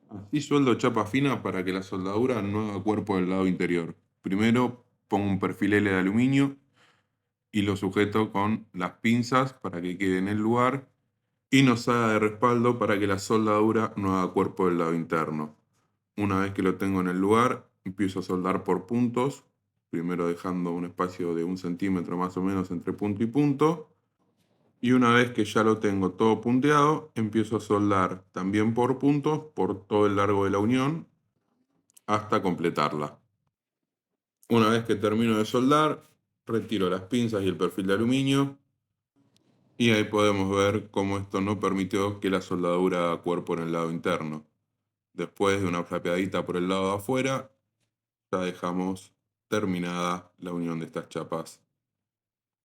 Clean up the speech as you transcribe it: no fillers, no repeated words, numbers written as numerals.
Así sueldo chapa fina para que la soldadura no haga cuerpo del lado interior. Primero pongo un perfil L de aluminio y lo sujeto con las pinzas para que quede en el lugar y nos haga de respaldo para que la soldadura no haga cuerpo del lado interno. Una vez que lo tengo en el lugar, empiezo a soldar por puntos, primero dejando un espacio de 1 centímetro más o menos entre punto y punto. Y una vez que ya lo tengo todo punteado, empiezo a soldar también por puntos por todo el largo de la unión hasta completarla. Una vez que termino de soldar, retiro las pinzas y el perfil de aluminio y ahí podemos ver cómo esto no permitió que la soldadura haga cuerpo en el lado interno. Después de una flapeadita por el lado de afuera, ya dejamos terminada la unión de estas chapas